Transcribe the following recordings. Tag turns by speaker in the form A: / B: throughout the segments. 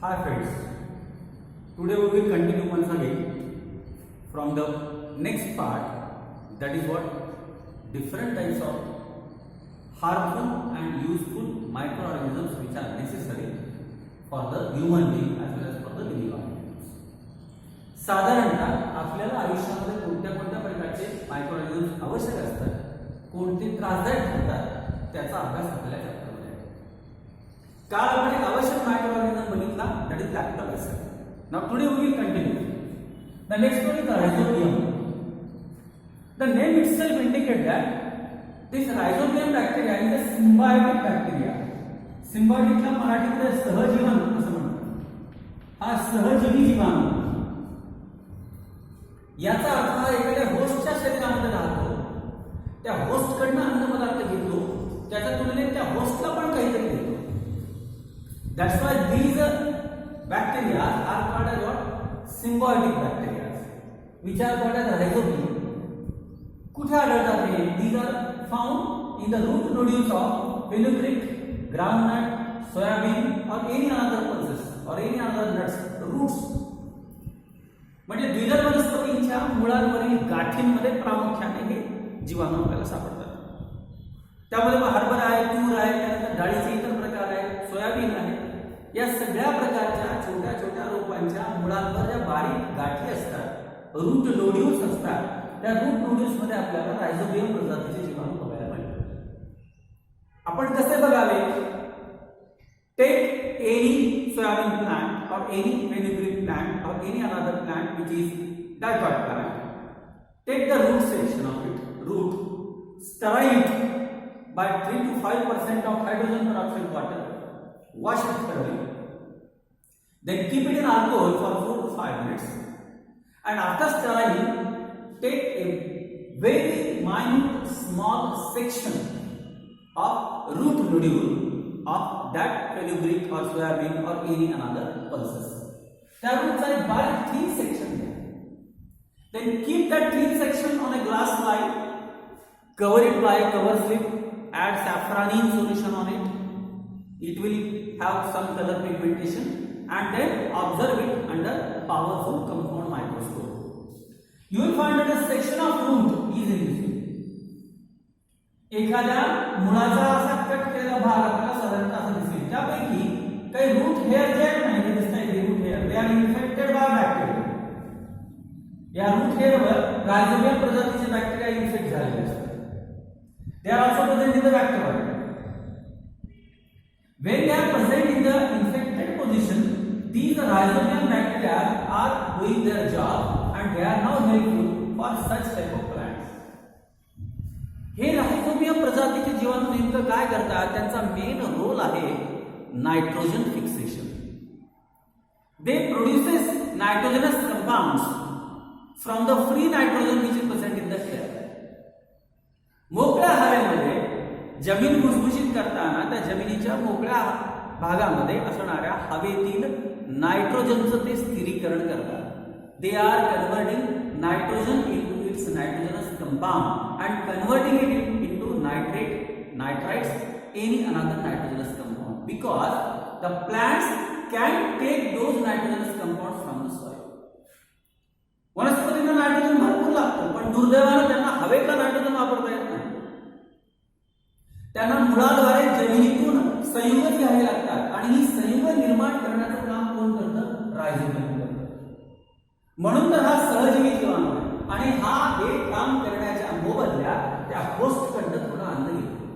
A: Hi friends, today we will continue once again from the next part, that is what different types of harmful and useful microorganisms which are necessary for the human being as well as for the living organisms. साधारणतः आपल्याला आयुष्यामध्ये कोणत्या कोणत्या प्रकारचे मायक्रोऑर्गॅनिझम्स आवश्यक असतात, कोणते त्रासदायक ठरतात त्याचा अभ्यास आपल्याला चॅप्टरमध्ये आहे. काल आपण एक आवश्यक मायक्रोऑर्गॅनिझम बघितला, that is lactobacillus. Now today we will continue. The next one is the rhizobium. The name itself indicates that this rhizobium bacteria is a symbiotic bacteria. Symbiotic ला मराठीमध्ये सहजीवन असं म्हणतात. हा सहजीवी जीवाणू. याचा अर्थ हा एखाद्या होस्टच्या शरीरामध्ये राहतो, त्या होस्टकडनं अन्न पदार्थ घेतो, त्याच्या तुलनेत त्या होस्टला पण काहीतरी देतो. That's why these bacteria are called as what? Symbiotic bacteria, which are called as rhizobium. कुठे आढळतात हे? These are found in the root nodules of fenugreek, groundnut, soybean or any other pulses or any other nuts, roots. म्हणजे द्विदल वनस्पतींच्या मुळांवरील गाठींमध्ये प्रामुख्याने हे जीवाणू आपल्याला सापडतात. त्यामध्ये हरभरा आहे, तूर आहे, त्यानंतर डाळीचे इतर प्रकार आहेत, सोयाबीन आहे. या सगळ्या प्रकारच्या छोट्या छोट्या रोपांच्या मुळांवर ज्या बारीक गाठी असतात, रूट नोड्यूल्स असतात, त्या रूट नोड्यूल्स मध्ये आपल्याला रायझोबियम प्रजातीचे जीवाणू बघायला मिळतात. आपण कसे बघावे? Take any soybean plant or any fenugreek plant or any another plant which is dicot plant. Take the root section of it, root, sterile it by 3 to 5% of hydrogen peroxide water. Wash it thoroughly. Then keep it in alcohol for 4 to 5 minutes. And after steriling, take a very minute small section of root nodule of that fenugreek or soybean or any another pulses. त्या रूटचा एक बारीक thin section घ्या. Then keep that thin section on a glass slide. Cover it by a cover slip. Add safranine solution on it. It will have some color pigmentation, and then observe it under powerful compound microscope. You will find that a section of root is invisible. एखाद्या मुळाचा असा cut केलेला भाग आपल्याला साधारणतः असं दिसेल. त्यापैकी काही रूट हेअर जे आहेत ना, हे दिसतात हे root hair, they are infected by bacteria. या रूट हेअरवर रायझोबियम प्रजातीचे बॅक्टेरिया इन्फेक्ट झालेले असतात. They are also present in the bacteria. When they are present in the infected position, these rhizobium bacteria are doing their job and they are now helpful for such type of plants. हे rhizobium प्रजातीचे जीवाणू नेमकं काय करतात? त्यांचा main role आहे nitrogen fixation. They produces nitrogenous compounds from the free nitrogen which is present in the air. मोकळ्या हवेमध्ये जमीन भुसभुशीत करताना त्या जमिनीच्या मोकळ्या भागामध्ये असणाऱ्या हवेतील नायट्रोजनचं ते स्थिरीकरण करतात. They are converting nitrogen into its nitrogenous compound and converting it into nitrate, nitrites, any another nitrogenous compound, because the plants can take those nitrogenous compound from the soil. वनस्पतींना नायट्रोजन भरपूर लागतं, पण दुर्दैवानं त्यांना हवेतला नायट्रोजन वापरता येत नाही. त्यांना मुळाद्वारे जमिनीतून संयुग घ्यावे लागतात आणि ही संयुग निर्माण करण्याचं काम कोण करतं? रायझोबियम करतं. म्हणून तर हा सहजीवी जीवाणू आहे आणि हा हे काम करण्याच्या मोबदल्यात त्या होस्टकडनं थोडं अन्न घेतो.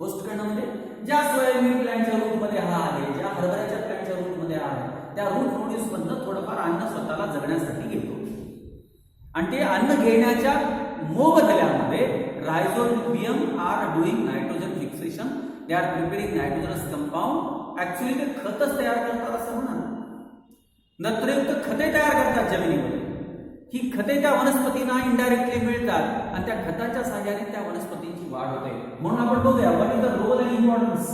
A: होस्टकडनं म्हणजे ज्या सोयाबीन प्लॅन्टच्या रूटमध्ये हा आहे, ज्या हरभऱ्याच्या प्लॅन्टच्या रूटमध्ये हा आहे, त्या रूट नोड्यूल्स मधनं थोडंफार अन्न स्वतःला जगण्यासाठी घेतो. आणि ते अन्न घेण्याच्या मोबदल्यामध्ये rhizobium are doing nitrogen fixation. They are preparing nitrogenous compound. Actually ते खतच तयार करतात असं म्हणा. नत्रयुक्त खते तयार करतात जमिनीमध्ये. ही खते त्या वनस्पतींना इनडायरेक्टली मिळतात आणि त्या खताच्या सहाय्याने त्या वनस्पतींची वाढ होते. म्हणून आपण बघूया what is the role and importance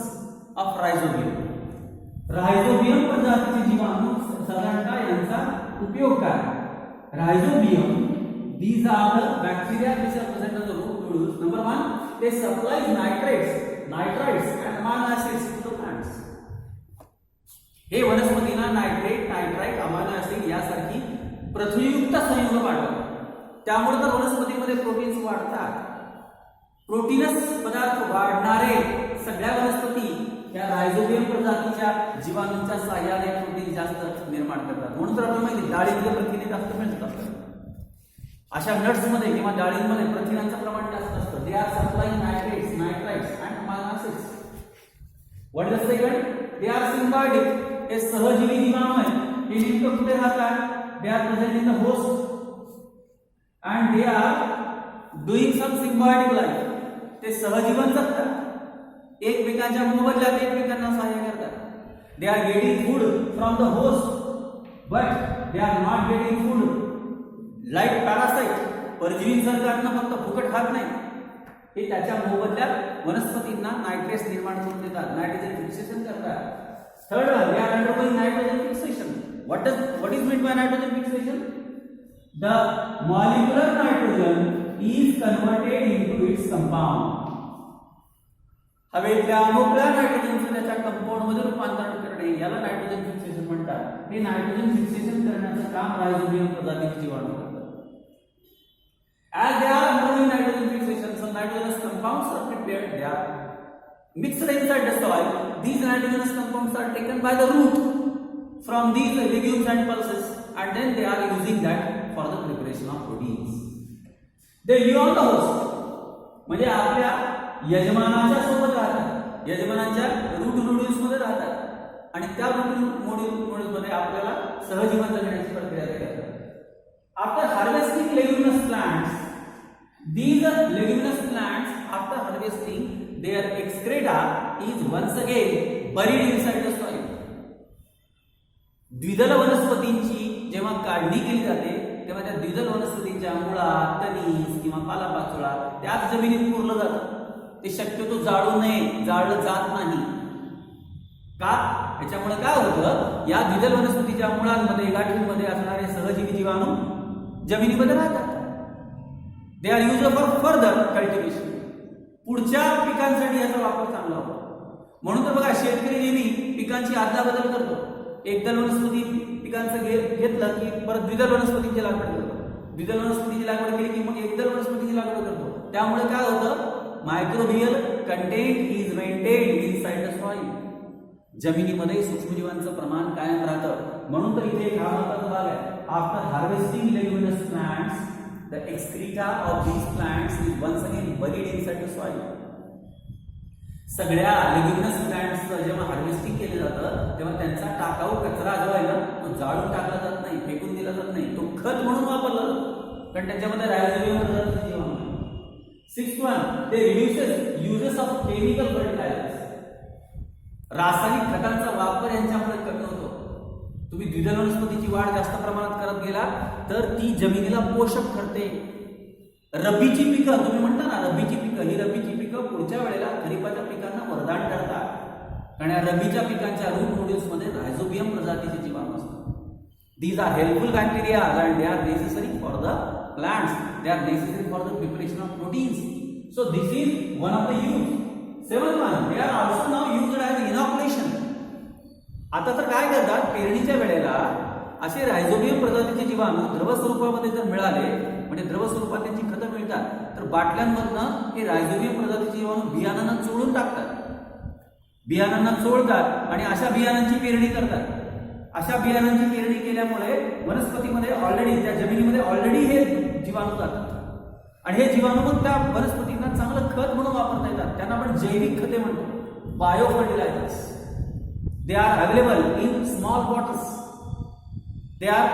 A: of rhizobium. Rhizobium प्रजातीचे जीवाणू साधारणतः यांचा उपयोग काय? Rhizobium, these are the bacteria which are present in the root nodules. Number one, they supply nitrates, nitrites and amino acids to the plants. हे वनस्पतींना nitrate, nitrite, amino acid यासारखी प्रथिनयुक्त संयुग पाठवतात. त्यामुळे तर वनस्पतीमध्ये प्रोटीन्स वाढतात. प्रोटीनस पदार्थ वाढणारे सगळ्या वनस्पती या रायझोबियम प्रजातीच्या जीवाणूंच्या सहाय्याने प्रोटीन जास्त निर्माण करतात. म्हणून तर आपल्याला माहिती डाळींमध्ये प्रथिने जास्त मिळतात. अशा नट्समध्ये किंवा डाळींमध्ये प्रथिनांचं प्रमाण जास्त असतं. They are supplying nitrates, nitrites and amino acids. What is the second? They are symbiotic. हे सहजीवी जीवाणू आहेत. हे नेमकं कुठे राहतात? They are present in the host and they are doing some symbiotic life. ते सहजीवन जगतात. एकमेकांच्या मोबदल्यात एकमेकांना सहाय्य करतात. They are getting food from the host but they are not getting food like parasite. परजीवींसारखं फक्त फुकट खात नाही. हे त्याच्या मोबदल्यात वनस्पतींना नायट्रेट्स निर्माण करून देतात. नायट्रोजन फिक्सेशन करतात. Third one, they are undergoing nitrogen fixation. What is mean by nitrogen fixation? The molecular nitrogen is converted into its compound. हवेतल्या मोकळ्या नायट्रोजनचं त्याच्या कंपाऊंड मध्ये रूपांतरण करणे याला नायट्रोजन फिक्सेशन म्हणतात. हे नायट्रोजन फिक्सेशन करण्याचं काम रायझोबियम प्रजातीचे जीवाणू करतात. As they are undergoing nitrogen fixation, some nitrogenous compounds are prepared. They are mixed inside the soil. These nitrogenous compounds are taken by the root from these legumes and pulses, and then they are using that for the preparation of proteins. They live on the host. म्हणजे आपल्या यजमानाच्या सोबत राहतात. यजमानाच्या route nodules मध्ये राहतात आणि त्या route nodules मध्ये आपल्याला सहजीवन जगण्याची प्रक्रिया करतात. After harvesting leguminous plants, these leguminous plants, after harvesting, their excreta is once again buried inside the soil. द्विदल वनस्पतींची जेव्हा काढणी केली जाते तेव्हा त्या द्विदल वनस्पतींच्या मुळा, तणीस किंवा पालापाचोळा त्याच जमिनीत पुरलं जातं. ते शक्यतो जाळू नये, जाळलं जात नाही. का? याच्यामुळे काय होतं? या द्विदल वनस्पतीच्या मुळांमध्ये, गाठींमध्ये असणारे सहजीवी जीवाणू जमिनीमध्ये राहतात. They R used for further cultivation. पुढच्या पिकांसाठी याचा वापर चांगला होतो. म्हणून तर बघा शेतकरी नेहमी पिकांची अदलाबदल करतो. एकदल वनस्पती पिकांचं घेतलं की परत द्विदल वनस्पतींची लागवड करतो. द्विदल वनस्पतीची लागवड केली की मग एकदल वनस्पतीची लागवड करतो. त्यामुळे काय होतं? Microbial content is maintained inside the soil. जमिनीमध्ये सूक्ष्मजीवांचं प्रमाण कायम राहतं. म्हणून तर इथे एक हा महत्त्वाचा भाग आहे. After harvesting leguminous plants, the excreta of these plants is once again buried inside the soil. सगळ्या लेग्युमिनस प्लांट्सचं जेव्हा हार्वेस्टिंग केलं जातं तेव्हा त्यांचा टाकाऊ कचरा जो आहे ना तो जाळून टाकला जात नाही, फेकून दिला जात नाही. तो खत म्हणून वापरला जातो कारण त्याच्यामध्ये रायझोबियम प्रजातीचे जीवाणू आहे. Sixth one, they reduces uses of chemical fertilizers. रासायनिक खतांचा वापर यांच्यामुळे कमी होतो. तुम्ही द्विदल वनस्पतीची वाढ जास्त प्रमाणात करत गेला तर ती जमिनीला पोषक ठरते. रब्बीची पिकं तुम्ही म्हणता ना, रब्बीची पिकं, ही रब्बीची पिकं पुढच्या वेळेला खरीपाच्या पिकांना वरदान ठरतात. कारण या रब्बीच्या पिकांच्या रूट नोड्यूल्स मध्ये रायझोबियम प्रजातीचे जीवाणू असतात. These are helpful bacteria and they are necessary for the plants. They are necessary for the preparation of proteins. So this is one of the use. Seventh one, they are also now used as inoculation. आता तर काय करतात? पेरणीच्या वेळेला असे rhizobium प्रजातीचे जीवाणू द्रव स्वरूपामध्ये जर मिळाले, म्हणजे द्रव स्वरूपात त्यांची खतं मिळतात, तर बाटल्यांमधनं हे रायझोबियम प्रजातीचे जीवाणू बियाणांना चोळून टाकतात. बियाणांना चोळतात आणि अशा बियाणांची पेरणी करतात. अशा बियाणांची पेरणी केल्यामुळे वनस्पतीमध्ये ऑलरेडी, त्या जमिनीमध्ये ऑलरेडी हे जीवाणू जातात आणि हे जीवाणू मग त्या वनस्पतींना चांगलं खत म्हणून वापरता येतात. त्यांना आपण जैविक खते म्हणतो, bio fertilisers. They are available in small bottles. They are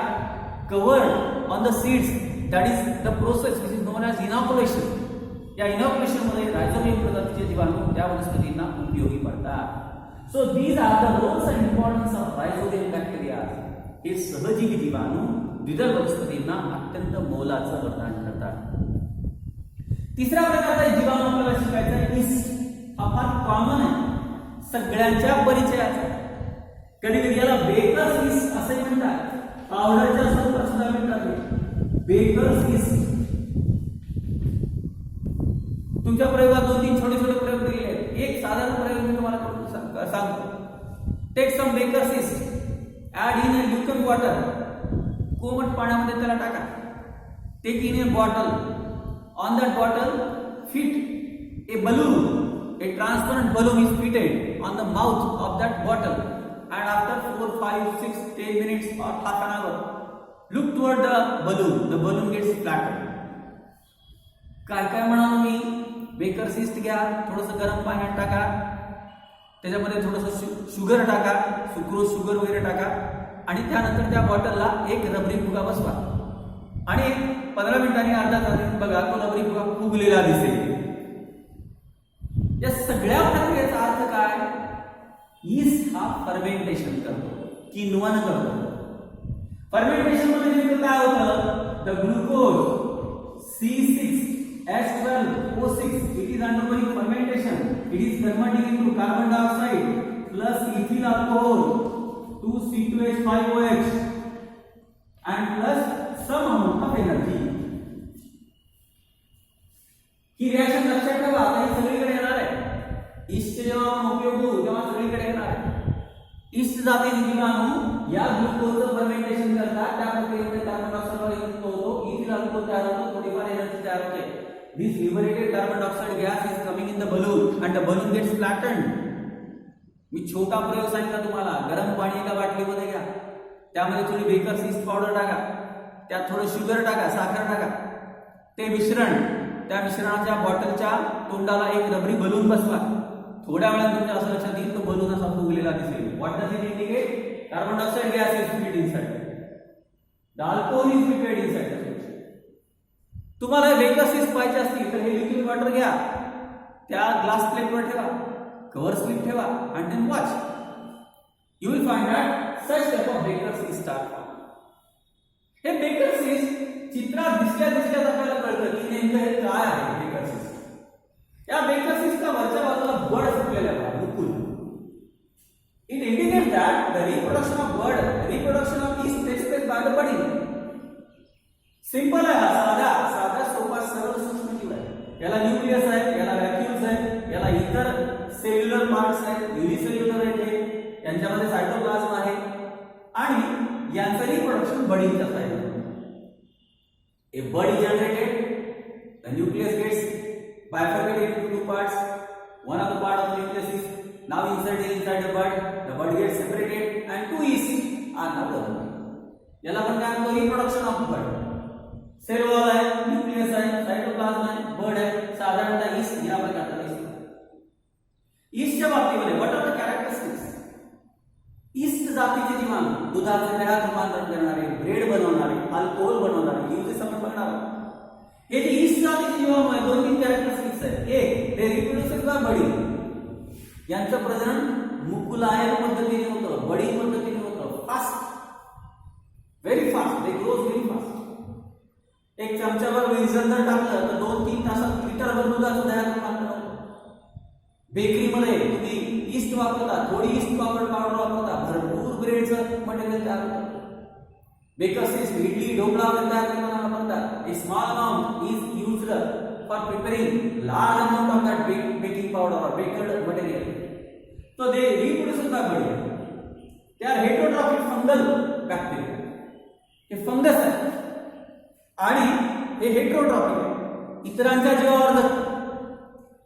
A: covered on the seeds. That is the process which is known as inoculation. या इनॉक्युलेशन मध्ये रायझोबियम प्रजातीचे जीवाणू त्या वनस्पतींना उपयोगी पडतात. So these are the roles and importance of rhizobium bacteria. हे सहजीवी जीवाणू द्विदल वनस्पतींना अत्यंत मोलाचं वरदान करतात. तिसरा प्रकारचा जीवाणू आपल्याला शिकायचा आहे ईस्ट. हा फार कॉमन आहे, सगळ्यांच्या परिचयाचा. कधी कधी याला बेकर्स ईस्ट असे म्हणतात. पावडरच्या स्वरूपात सुद्धा म्हणतात बेकर्स ईस्ट. तुमच्या प्रयोगात 2-3 छोटे प्रयोग दिलेले आहेत. एक साधारण प्रयोग मी तुम्हाला सांगतो. Take some baker's yeast. Add in a lukewarm water, कोमट पाण्यामध्ये त्याला टाका. Take in a bottle, on that bottle fit a balloon, a transparent balloon is fitted on the mouth of that bottle, and after 4, 5, 6, 10 minutes or half an hour, look toward the balloon gets flattened. काय काय म्हणालो मी, bakers east घ्या, थोडंसं गरम पाण्यात टाका, त्याच्यामध्ये थोडंसं शुगर टाका, सुक्रोज शुगर वगैरे टाका, आणि त्यानंतर त्या बॉटलला एक रबरी फुगा बसवा, आणि 15 मिनिटांनी अर्धा तासाने बघा तो रबरी फुगा फुगलेला दिसेल. या सगळ्या प्रक्रियेचा अर्थ काय, ईस्ट हा फर्मेंटेशन करतो, किण्वन करतो. फर्मेंटेशन मध्ये नेमकं काय होतं, the glucose C6H12O6 it is undergoing fermentation, it is converting into carbon dioxide plus ethyl alcohol to C2H5OH and plus some amount of energy. He reaction लक्षात ठेवा, आता ही सगळीकडे येणार आहे. ईस्ट जेव्हा उपयोग होऊ तेव्हा सगळीकडे येणार आहे. ईस्ट जातीचे जीवाणू या ग्लुकोजचं फर्मेंटेशन करतात, त्या प्रक्रियेमध्ये कार्बन डायऑक्साइड युक्त होतो, इथिल अल्कोहोल तयार होतो, थोडीफार एनर्जी तयार होते. This liberated carbon dioxide gas is coming in the balloon and the balloon gets flattened. मी छोटा प्रयोग सांगितला तुम्हाला, गरम पाणी एका बाटलीमध्ये घ्या, त्यामध्ये थोडी बेकर्स ईस्ट पावडर टाका, त्यात थोडं शुगर टाका, साखर टाका, ते मिश्रण, त्या मिश्रणाच्या बॉटलच्या तोंडाला एक रबरी बलून बसवा. थोड्या वेळात तुमच्या असं लक्षात येईल तो बलून असा फुगलेला दिसेल. What does it indicate, carbon dioxide gas is fitted inside, the alcohol is fitted inside. तुम्हाला बेकर्स ईस्ट पाहिजे असतील तर हे लिक्विड वॉटर घ्या, त्या ग्लास प्लेटवर ठेवा, कव्हर स्लिप ठेवा, and then watch, you will find that such type of bakers yeast are form. हे बेकर्स ईस्ट चित्रात दिसल्याच आपल्याला कळतं की नेमकं हे काय आहे बेकर्स ईस्ट. या बेकर्स ईस्टच्या वरच्या बाजूला बड फुटलेला आहे, मुकुल. It indicates that the reproduction of bud, reproduction of yeast takes place by the budding. Simple आहे, साधा सोपा सरळ सूक्ष्म जीव आहे. याला न्यूक्लियस आहे, याला व्हॅक्यूल्स आहे, याला इतर सेल्युलर पार्ट्स आहेत, युनिसेल्युलर आहेत, यांच्यामध्ये सायटोप्लाझ्म आहे, आणि यांचं रिप्रोडक्शन बडिंगच्या साईडला. A bud is generated, the nucleus gets bifurcated into two parts. One of the part of the nucleus is now inserted inside the bud gets separated, and two yeasts are now developed. याला आपण काय म्हणतो, reproduction of bud. Cell wall आहे, nucleus आहे, cytoplasm आहे, बड आहे, साधारणतः east या प्रकारचा दिसतो. ईस्टच्या बाबतीमध्ये what are the characteristics, yeast जातीचे जीवाणू दुधाचे दह्यात रूपांतरण करणारे, ब्रेड बनवणारे, अल्कोहोल बनवणारे, युजेस आपण बघणार आहोत. हे जे ईस्ट जातीचे जीवाणू आहे, 2-3 कॅरेक्टरिस्टिक्स आहेत. एक, दे रिप्रोड्यूस बाय बडिंग, यांचं प्रजनन मुकुलायन पद्धतीने होतं, बडिंग पद्धतीने होतं, फास्ट, व्हेरी फास्ट, दे ग्रोज व्हेरी फास्ट. एक चमचाभर विरजण जर टाकलं तर 2-3 तासात लिटरभर दुधाचं दह्यात रूपांतरण होतं. बेकरीमध्ये तुम्ही ईस्ट वापरता, थोडी ईस्ट पावडर वापरता, भरपूर ब्रेडचं मटेरियल तयार होतं. बेकर्स ईस्ट इडली ढोकळा तयार करताना वापरतात. A small amount is used for preparing large amount of that baking powder और बेकर्ड मटेरियल. तो they reproduce by budding. They are heterotrophic fungal bacteria. हे फंगस आहे आणि हे हेटरोट्रॉपिक आहे, इतरांच्या जीवावर जगतात.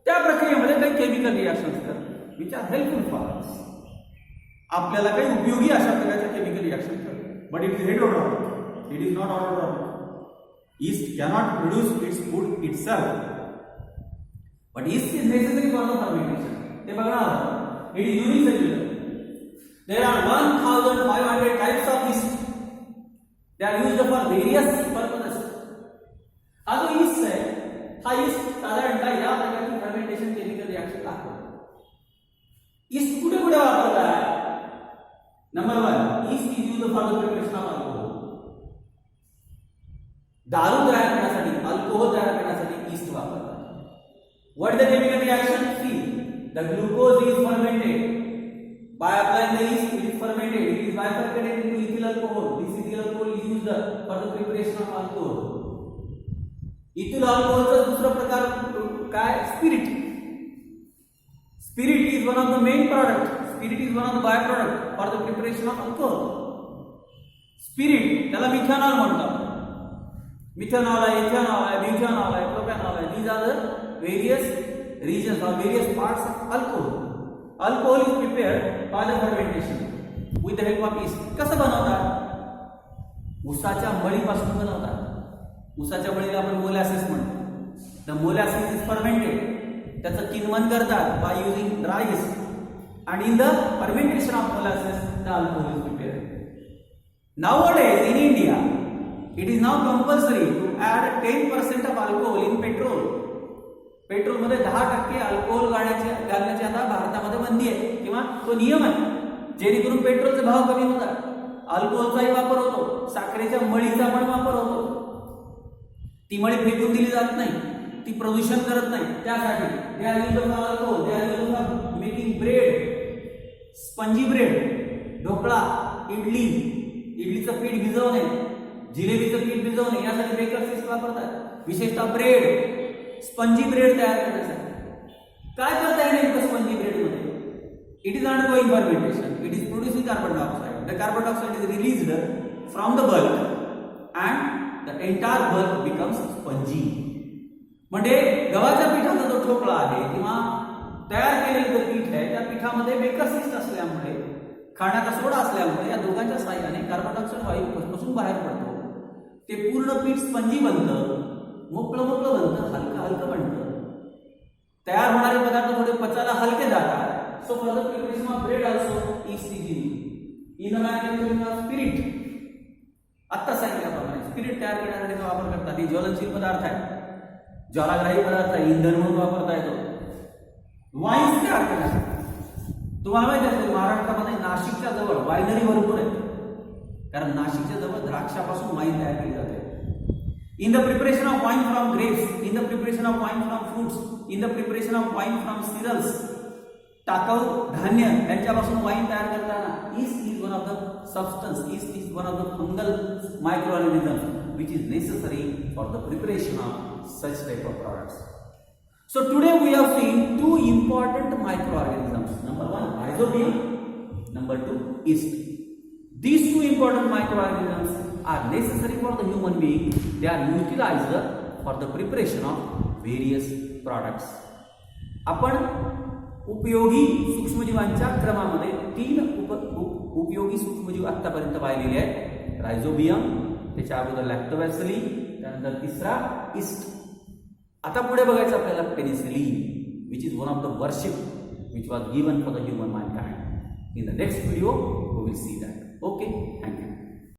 A: त्या प्रक्रियेमध्ये काही केमिकल रिएक्शन्स करतात which are helpful for us. आपल्याला काही उपयोगी अशा प्रकारच्या केमिकल रिएक्शन करतात. But it is heterotrophic, it is not autotrophic. Yeast cannot produce its food itself, but yeast is necessary for the fermentation. ते बघा, it is unicellular. There are 1,500 types of yeast. They are used for various purposes. हा जो yeast आहे, हा yeast साधारणतः या प्रकारची fermentation chemical reaction दाखवतो. yeast कुठे कुठे वापरतात? Number 1, yeast is used for the preparation of alcohol. दारू तयार करण्यासाठी, अल्कोहोल तयार करण्यासाठी ईस्ट वापरतात. What the chemical reaction? See, the glucose is fermented by applying the yeast. It is fermented, it is bifurcated into ethyl alcohol. This ethyl alcohol is used for the preparation of alcohol. ethyl alcohol चा दुसरा प्रकार काय? Spirit. Spirit is one of the main product. Spirit is one of the byproduct for the preparation of alcohol. Spirit त्याला methanol म्हणतात. Methanol आहे, ethanol आहे, butanol आहे, propanol आहे. These are the various regions or various parts of alcohol. Alcohol is prepared by the fermentation with the help of yeast. कसं बनवतात? ऊसाच्या मळीपासून बनवतात. ऊसाच्या मळीला आपण मोलॅसिस म्हणतो. The molasses is fermented. त्याचं किण्वन करतात by using dry east. And in the fermentation of molasses, the alcohol is prepared. Nowadays in India, it is now compulsory to add 10% of alcohol in petrol. Petrol मध्ये 10% alcohol घालण्याची आता भारतामध्ये बंदी आहे किंवा तो नियम आहे, जेणेकरून पेट्रोलचे भाव कमी होतात. अल्कोहोलचाही वापर होतो, साखरेच्या मळीचा पण वापर होतो. ती मळी फेकून दिली जात नाही, ती प्रदूषण करत नाही. त्यासाठी they are used for alcohol, they are used for making bread, spongy bread, dhokla, इडलीचं पीठ भिजवणे, जिलेबीचं पीठ भिजवणे यासाठी बेकर्स ईस्ट वापरतात. विशेषतः ब्रेड, स्पंजी ब्रेड तयार करण्यासाठी. काय करता येईल नेमकं स्पंजी ब्रेड मध्ये? It is undergoing fermentation. It is producing carbon dioxide. The carbon dioxide is released from the bulk and the entire bulk becomes spongy. म्हणजे गव्हाच्या पिठाचा जो ठोकळा आहे किंवा तयार केलेलं जे पीठ आहे त्या पिठामध्ये बेकर्स ईस्ट असल्यामुळे, खाण्याचा सोडा असल्यामुळे या दोघांच्या साह्याने कार्बन डायऑक्साइड वायू घसघसून बाहेर पडतो. ते पूर्ण पीठ स्पंजी बनतं, मोकळं बनतं, हलकं बनतं. तयार होणारे पदार्थ थोडे पचायला हलके जातात. So for the preparation of bread also east is used. In the manufacturing of spirit, आत्ता सांगितल्याप्रमाणे स्पिरिट तयार करण्यासाठी वापर करतात. ही ज्वलनशील पदार्थ आहे, ज्वालाग्राही पदार्थ आहे, इंधन म्हणून वापरता येतो. वाईन तयार करण्यासाठी तुम्हाला माहिती असेल महाराष्ट्रामध्ये नाशिकच्या जवळ वायनरी भरपूर आहे, कारण नाशिकच्या जवळ द्राक्षापासून वाईन तयार केली जाते. In the preparation of wine from grapes, in the preparation of wine from fruits, in the preparation of wine from cereals, टाकाऊ धान्य यांच्यापासून वाईन तयार करताना yeast is one of the substance, yeast is one of the fungal microorganisms which is necessary for the preparation of such type of products. So today we have seen two important microorganisms. Number one, rhizobium. Number two, yeast. These two important microorganisms are necessary for the human being. They are utilized for the preparation of various products. आपण उपयोगी सूक्ष्मजीवांच्या क्रमामध्ये 3 उपयोगी सूक्ष्मजीव आतापर्यंत पाहिलेले आहेत. Rhizobium, त्याच्या अगोदर लॅक्टोबॅसिली, त्यानंतर तिसरा ईस्ट. आता पुढे बघायचं आपल्याला penicillin, which is one of the worship which was given for the human mankind. In the next video we will see that.